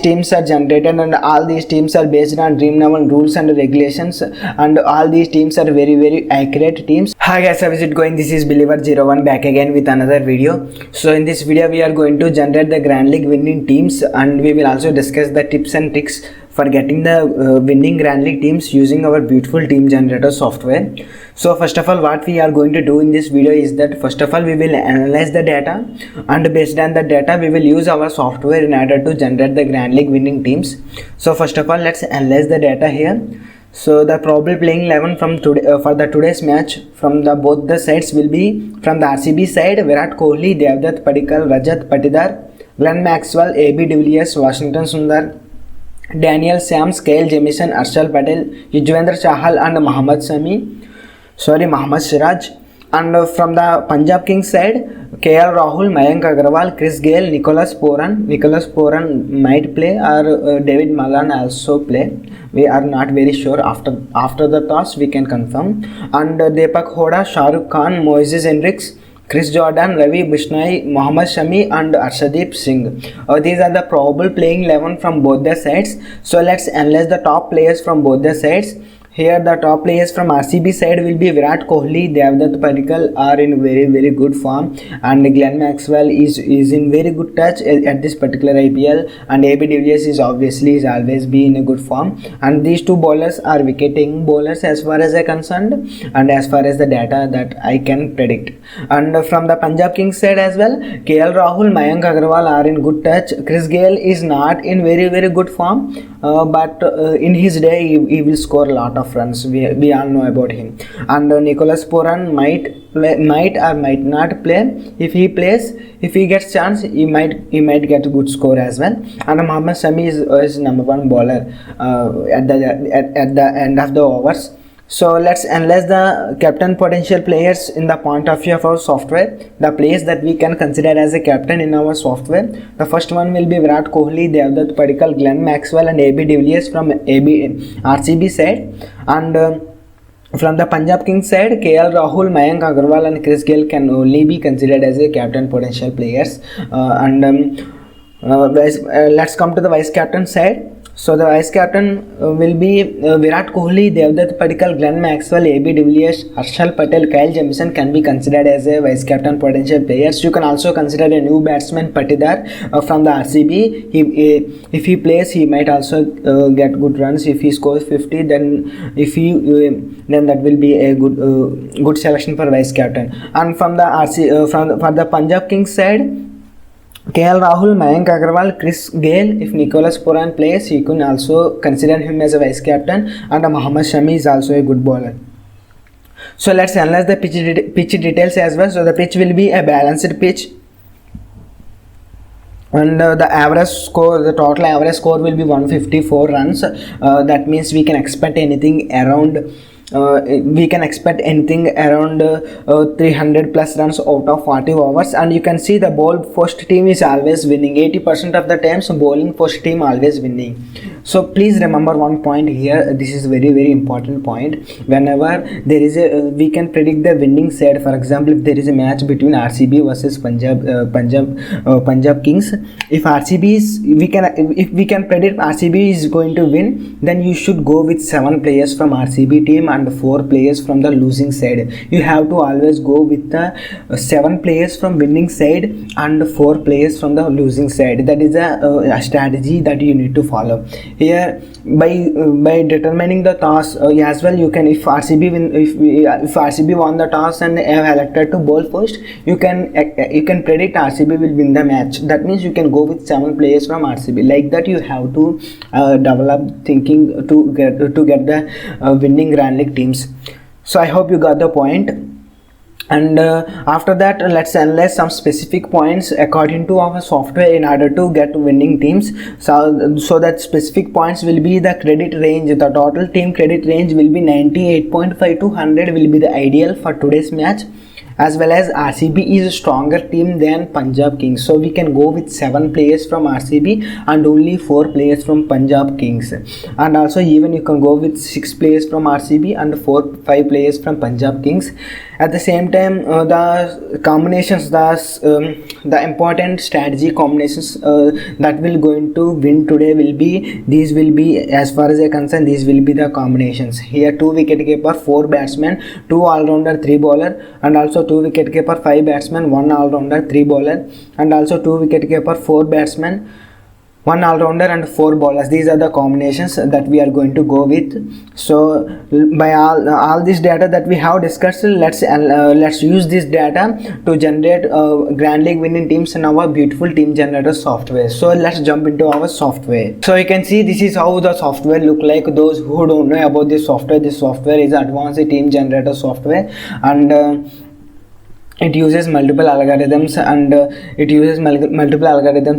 teams are generated, and all these teams are based on Dream11 rules and regulations, and all these teams are very accurate teams. Hi guys, how is it going? This is Believer01 back again with another video. So in this video we are going to generate the Grand League winning teams, and we will also discuss the tips and tricks for getting the winning Grand League teams using our beautiful team generator software. So first of all, what we are going to do in this video is that first of all we will analyze the data, and based on the data we will use our software in order to generate the Grand League winning teams. So first of all, let's analyze the data here. So the probable playing 11 from today for the today's match from the both the sides will be: from the RCB side, Virat Kohli, Devdutt Padikkal, Rajat Patidar, Glenn Maxwell, AB de Villiers, Washington Sundar, Daniel Sams, Kyle Jamieson, Harshal Patel, Yuzvendra Chahal and Mohammad Siraj. And from the Punjab Kings side, KL Rahul, Mayank Agarwal, Chris Gayle, Nicholas Puran might play, or David Malan also play. We are not very sure. After the toss we can confirm. And Deepak Hoda, Shahrukh Khan, Moises Henriques, Chris Jordan, Ravi Bishnoi, Mohammad Shami and Arshdeep Singh. These are the probable playing 11 from both the sides. So let's analyze the top players from both the sides. Here the top players from RCB side will be Virat Kohli, Devdutt Padikkal are in very good form, and Glenn Maxwell is in very good touch at this particular IPL, and AB de Villiers is always be in a good form, and these two bowlers are wicket-taking bowlers as far as I concerned, and as far as the data that I can predict. And from the Punjab Kings side as well, KL Rahul, Mayank Agarwal are in good touch. Chris Gayle is not in very good form, but in his day he will score a lot of runs. We all know about him. And Nicholas Puran might or might not play. If he plays, if he gets chance, he might get a good score as well. And Mohammad Shami is number one bowler at the end of the overs. So let's analyze the captain potential players in the point of view of our software, the players that we can consider as a captain in our software. The first one will be Virat Kohli, Devdutt Padikkal, Glenn Maxwell and AB de Villiers from RCB side. And from the Punjab Kings side, KL Rahul, Mayank Agarwal and Chris Gayle can only be considered as a captain potential players. Let's come to the vice captain side. So the vice captain will be Virat Kohli, Devdutt Padikkal, Glenn Maxwell, AB de Villiers, Harshal Patel, Kyle Jamieson can be considered as a vice captain potential players. You can also consider a new batsman Patidar from the RCB. If he plays, he might also get good runs. If he scores 50, then that will be a good selection for vice captain. And from the for the Punjab Kings side, KL Rahul, Mayank Agarwal, Chris Gayle. If Nicholas Puran plays, you can also consider him as a vice captain, and Mohammad Shami is also a good bowler. So let's analyze the pitch details as well. So the pitch will be a balanced pitch, and the total average score will be 154 runs. That means we can expect anything around 300 plus runs out of 40 overs. And you can see the ball first team is always winning. 80% of the times bowling first team always winning. So please remember one point here. This is very important point. Whenever there is we can predict the winning side. For example, if there is a match between RCB versus Punjab Kings, if we can predict RCB is going to win, then you should go with 7 players from RCB team and 4 players from the losing side. You have to always go with the 7 players from winning side and 4 players from the losing side. That is a strategy that you need to follow. Here by determining the toss as well, you can, if RCB won the toss and have elected to bowl first, you can predict RCB will win the match. That means you can go with 7 players from RCB. Like that you have to develop thinking to get the winning Grand League teams. So I hope you got the point. And after that, let's analyze some specific points according to our software in order to get winning teams. So that specific points will be the credit range. The total team credit range will be 98.5 to 100 will be the ideal for today's match. as well as RCB is a stronger team than Punjab Kings, so we can go with 7 players from RCB and only 4 players from Punjab Kings, and also even you can go with 6 players from RCB and 5 players from Punjab Kings. At the same time, the combinations, the important strategy combinations that will going to win today will be, these will be, as far as I concern, these will be the combinations. Here 2 wicket keeper, 4 batsmen, 2 all-rounder, 3 bowler, and also 2 wicket keeper, 5 batsmen, 1 all-rounder, 3 bowler, and also 2 wicket keeper, 4 batsmen, 1 all-rounder and 4 bowlers. These are the combinations that we are going to go with. So by all this data that we have discussed, let's use this data to generate Grand League winning teams in our beautiful team generator software. So let's jump into our software. So you can see this is how the software look like. Those who don't know about this software is advanced team generator software, and it uses multiple algorithms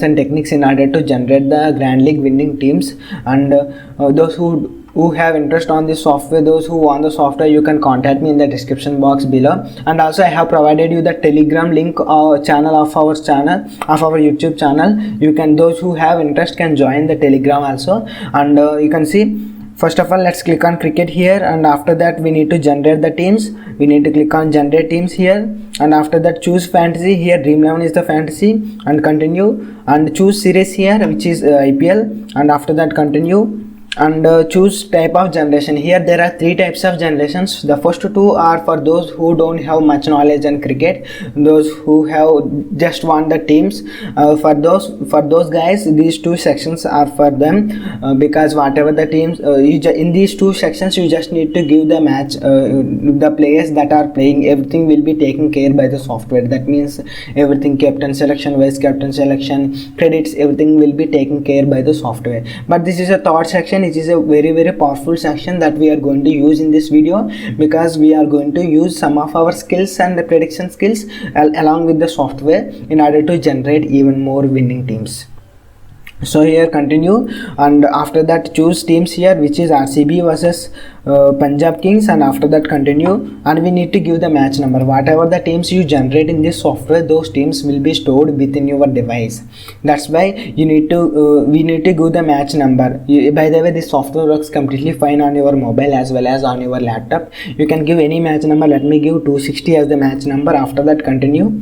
and techniques in order to generate the Grand League winning teams. And those who have interest on this software, those who want the software, you can contact me in the description box below. And also I have provided you the Telegram link channel of our YouTube channel. You can, those who have interest can join the Telegram also. And you can see, first of all, let's click on cricket here, and after that we need to generate the teams. We need to click on generate teams here, and after that choose fantasy. Here Dream11 is the fantasy, and continue, and choose series here, which is IPL, and after that continue, and choose type of generation. Here there are 3 types of generations. The first 2 are for those who don't have much knowledge on cricket, those who have just want the teams. For those guys, these 2 sections are for them, because whatever the teams in these 2 sections, you just need to give the match, the players that are playing, everything will be taken care by the software. That means everything, captain selection, vice captain selection, credits, everything will be taken care by the software. But this is a third section. It is a very powerful section that we are going to use in this video, because we are going to use some of our skills and the prediction skills along with the software in order to generate even more winning teams. So here continue, and after that choose teams here, which is RCB versus Punjab Kings, and after that continue, and we need to give the match number. Whatever the teams you generate in this software, those teams will be stored within your device. That's why you need to we need to give the match number. By the way, this software works completely fine on your mobile as well as on your laptop. You can give any match number. Let me give 260 as the match number. After that continue,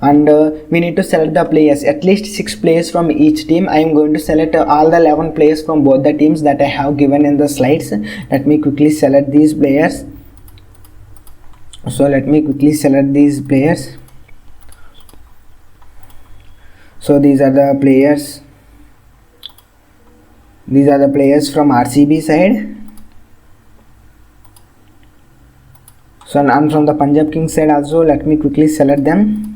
and we need to select the players, at least 6 players from each team. I am going to select all the 11 players from both the teams that I have given in the slides. Let me quickly select these players. So let me quickly select these players. So these are the players. These are the players from RCB side. So and from the Punjab Kings side also, let me quickly select them.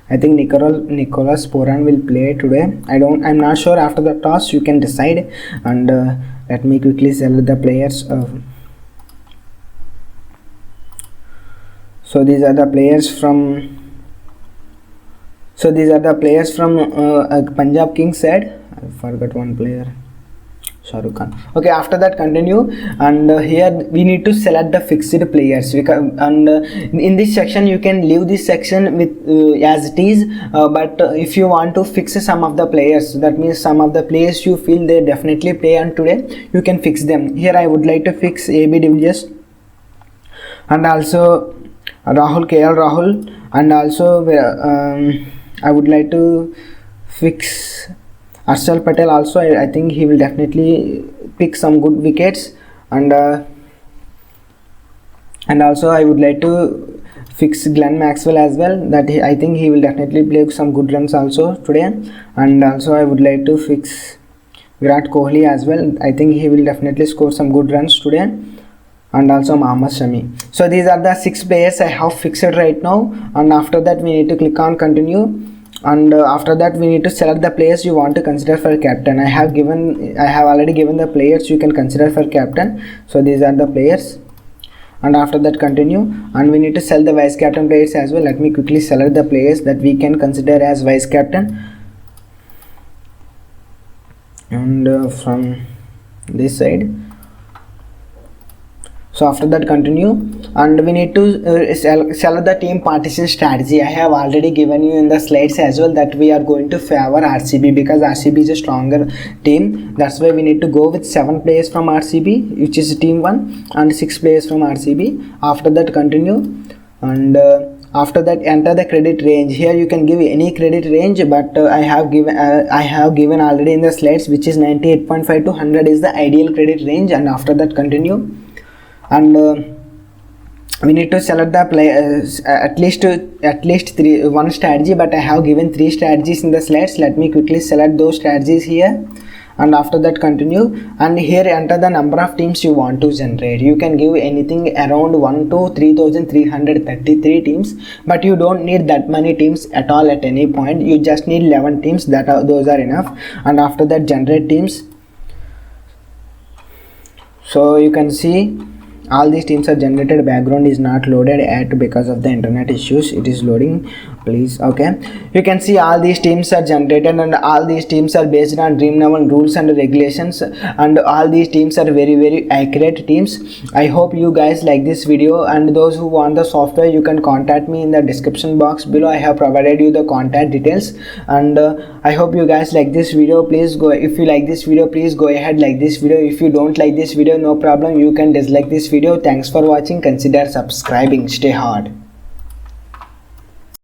I think Nicholas Pooran will play today. I'm not sure. After the toss you can decide. And let me quickly select the players. So these are the players from Punjab Kings side. I forgot one player, Shahrukh Khan. Okay, after that continue, and here we need to select the fixed players. And in this section you can leave this section with as it is, but if you want to fix some of the players, that means some of the players you feel they definitely play on today, you can fix them. Here I would like to fix AB de Villiers, and also KL Rahul, and also I would like to fix Harshal Patel also. I think he will definitely pick some good wickets, and also I would like to fix Glenn Maxwell as well, that I think he will definitely play some good runs also today. And also I would like to fix Virat Kohli as well. I think he will definitely score some good runs today, and also Mohammad Shami. So these are the 6 players I have fixed right now, and after that we need to click on continue. And after that we need to select the players you want to consider for captain. I have already given the players you can consider for captain. So these are the players, and after that continue, and we need to select the vice captain players as well. Let me quickly select the players that we can consider as vice captain, and from this side. So after that continue, and we need to select the team partition strategy. I have already given you in the slides as well that we are going to favor RCB because RCB is a stronger team. That's why we need to go with 7 players from RCB, which is team 1, and 6 players from RCB. After that continue, and after that enter the credit range. Here you can give any credit range, but I have given already in the slides, which is 98.5 to 100 is the ideal credit range. And after that continue, and we need to select the play at least one strategy, but I have given 3 strategies in the slides. Let me quickly select those strategies here, and after that continue, and here enter the number of teams you want to generate. You can give anything around 1 to 3333 teams, but you don't need that many teams at all at any point. You just need 11 teams. Those are enough. And after that generate teams. So you can see all these teams are generated. Background is not loaded yet because of the internet issues. It is loading, please. Okay, you can see all these teams are generated, and all these teams are based on Dream11 rules and regulations, and all these teams are very accurate teams. I hope you guys like this video, and those who want the software, you can contact me in the description box below. I have provided you the contact details, and I hope you guys like this video. Please go, if you like this video, please go ahead like this video. If you don't like this video, no problem, you can dislike this video. Thanks for watching. Consider subscribing. Stay hard.